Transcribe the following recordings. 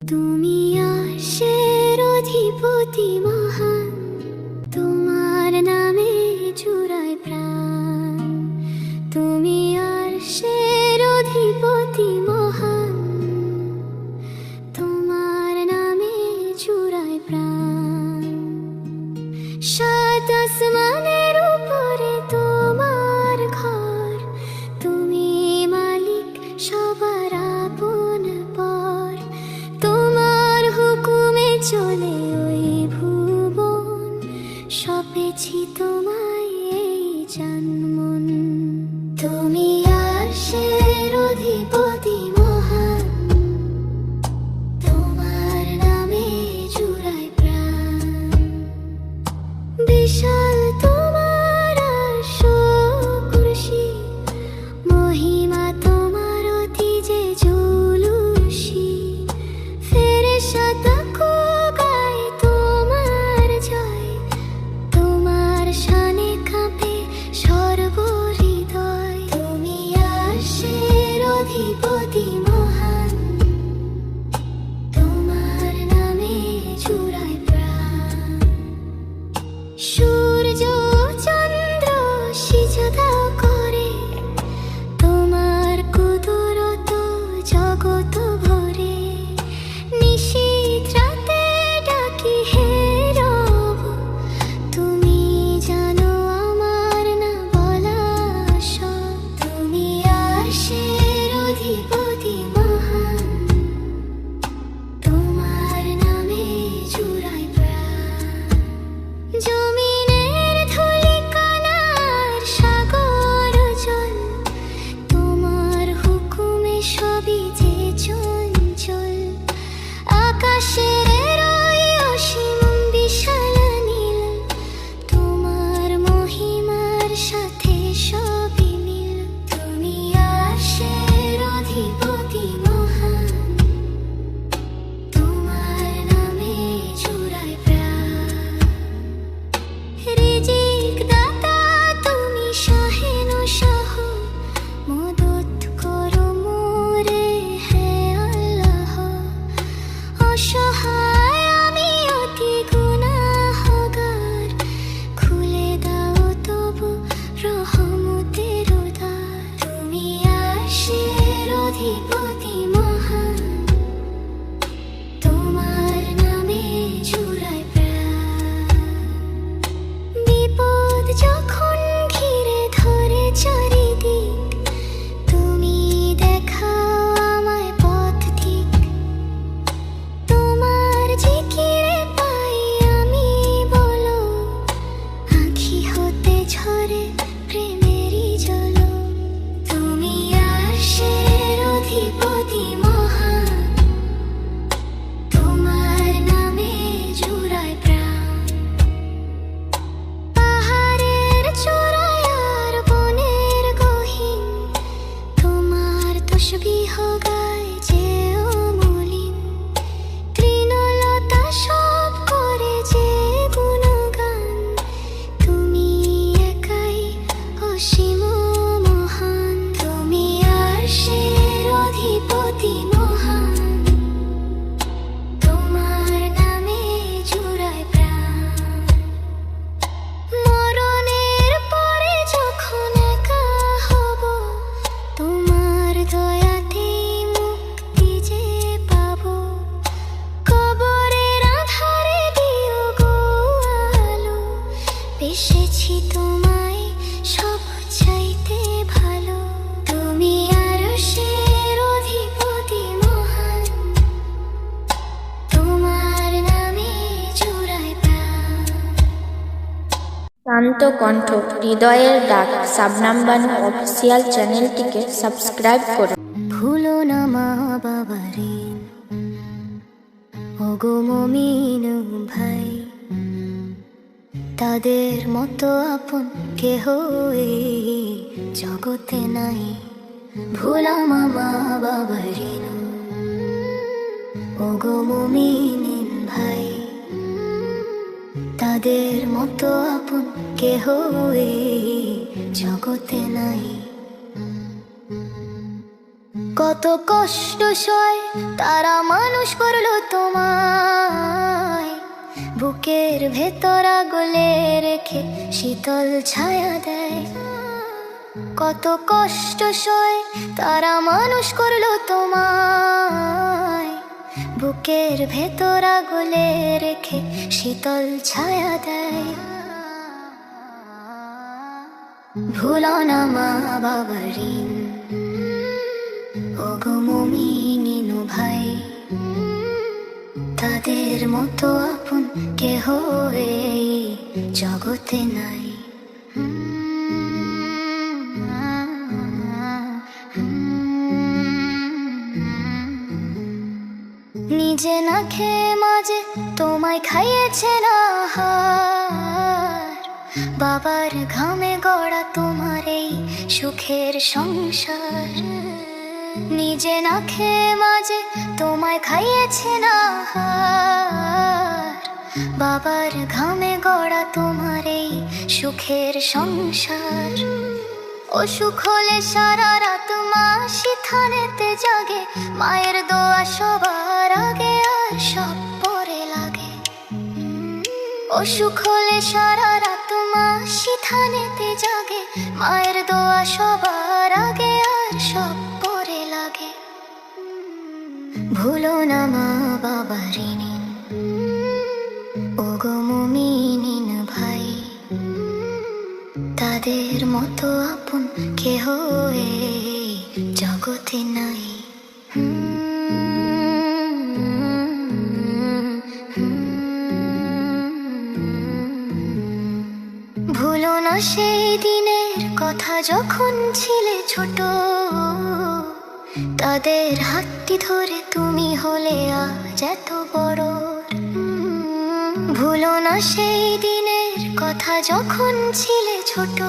তুমি আরশের অধিপতি মহান, তোমার নামে জুড়ায় প্রাণ। তুমি আরশের অধিপতি মহান, তোমার নামে জুড়ায় প্রাণ। সাত আসমানের উপরে তোমার ঘর, তুমি মালিক সবার আপন পর। তোমার হুকুমে চলে ওই ভুবন, সপেছি তোমায় এই জন্মন। তুমি আরশের অধিপতি মহান, তোমার নামে জুড়ায় প্রাণ। বিশাল তোমার আরশ কুরসি, মহিমা তোমার অতি যে জুলুসি। ফেরেশতা কো গায় তোমার জয়, তোমার শানে কাঁপে সর্বহৃদয়। তুমি আরশের অধিপতি মহান, তোমার নামে জুড়ায় প্রাণ। সূর্য চন্দ্র সিজদা করে, তোমার কুদরত জগৎ ভরে। নিশীথ রাতে ডাকি হে রব, তুমি জানো আমার না বলা সব। তুমি আরশের অধিপতি মহান, তোমার নামে জুড়ায় প্রাণ। জমিনের ধূলিকণার সাগর জল, তোমার হুকুমে সবই যে চঞ্চল। আকাশের ওই অসীম বিশাল নীল, তোমার মহিমার সাথে সবই মিল। তুমি আরশের অধিপতি মহান, তোমার নামে জুড়ায় প্রাণ। রিজিক দাতা তুমি শাহেনশাহ, মদত করো মোরে হে আল্লাহ। অসহায় আমি অতি গুনাহগার, খুলে দাও তবু রহমতের দ্বার। তুমি আরশের অধিপতি মহান, তোমার নামে জুড়ায় প্রাণ। বিপদ যখন ঘিরে ধরে চারিদিক, তুমি দেখাও আমায় পথ ঠিক। তোমার জিকিরে পাই আমি বলো, আঁখি হতে ঝরে প্রেমেরই জলো। তুমি আরশের অধিপতি মহান, তোমার নামে জুড়ায় প্রাণ। পাহাড়ের চূড়ায় আর বনের গহীন, তোমার তসবিহ গায় যে অমলিন। তৃণলতা সব করে যে গুণগান, তুমি একাই অসীম মহান। তুমি আরশের অধিপতি মহান, তোমার নামে জুড়ায় প্রাণ। মরণের পরে যখন একা হব, তোমার দয়াতেই মুক্তি যে পাব। কবরের আঁধারে দিও গো আলো, পেশেছি তোমায় সব চাইতে ভালো। তুমি আরশের অধিপতি মহান, তোমার নামে জুড়ায় প্রাণ। শান্ত কণ্ঠ, হৃদয়ের ডাক, শাবনাম বানু অফিসিয়াল চ্যানেলটিকে সাবস্ক্রাইব করুন। ভুলো না মা বাবারে, ওগো মমিন ভাই, তাদের মতো আপন কেহ এই জগতে নাই। ভুলো মা বাবারে, ওগো মমিন ভাই, তাদের মতো আপন কেহ এই জগতে নাই। কত কষ্ট সয় তারা মানুষ করলো তোমায়, বুকের ভেতর আগলে রেখে শীতল ছায়া দেয়। কত কষ্ট সয় তারা মানুষ করলো তোমায়, বুকের ভেতর আগলে রেখে শীতল ছায়া দেয়। ভুলো না মা বাবার ঋণ, ওগো মুমিনিন ভাই, তাদের মতো আপন কেহ এই জগতে নাই। নিজে না খেয়ে মাঝে তোমায় খাইয়েছে না আহার, বাবার ঘামে গড়া তোমার এই সুখের সংসার। নিজে না খেয়ে মাঝে তোমায় খাইয়েছে না আহার, বাবার ঘামে গড়া তোমার এই সুখের সংসার। অসুখ হলে সারা রাত মা সিথানেতে জাগে, মায়ের দোয়া সবার আগে আর সব পরে লাগে। অসুখ হলে সারা রাত মা সিথানেতে জাগে, মায়ের দোয়া সবার আগে আর সব পরে লাগে। ভুলো না মা বাবার ঋণ, ওগো মুমিনিন ভাই, তাদের মতো আপন কেহ এই জগতে নাই। ভুলো না সেই দিনের কথা যখন ছিলে ছোট, তাদের হাতটি ধরে তুমি হলে আজ এত বড়। ভুলো না সেই দিনের কথা যখন ছিলে ছোট,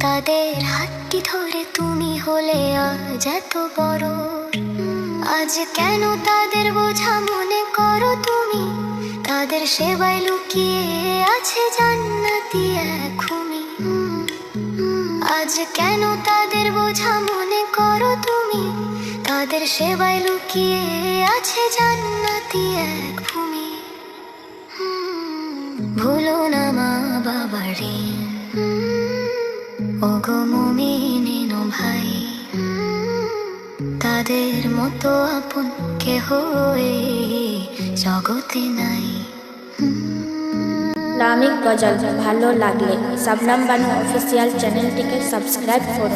তাদের হাতটি ধরে তুমি হলে আজ এত বড়। আজ কেন তাদের বোঝা মনে করো তুমি, তাদের সেবায় লুকিয়ে আছে জান্নাতি এক ভূমি। আজ কেন তাদের বোঝা মনে করো তুমি, তাদের সেবায় লুকিয়ে আছে জান্নাতি এক ভূমি। ভুলো না মা বাবার ঋণ, ওগো মুমিনিন ভাই, তাদের মতো আপন কেহ এই জগতে নাই। ইসলামিক গজল ভালো লাগলে শবনম বানু অফিসিয়াল চ্যানেলটিকে সাবস্ক্রাইব করুন।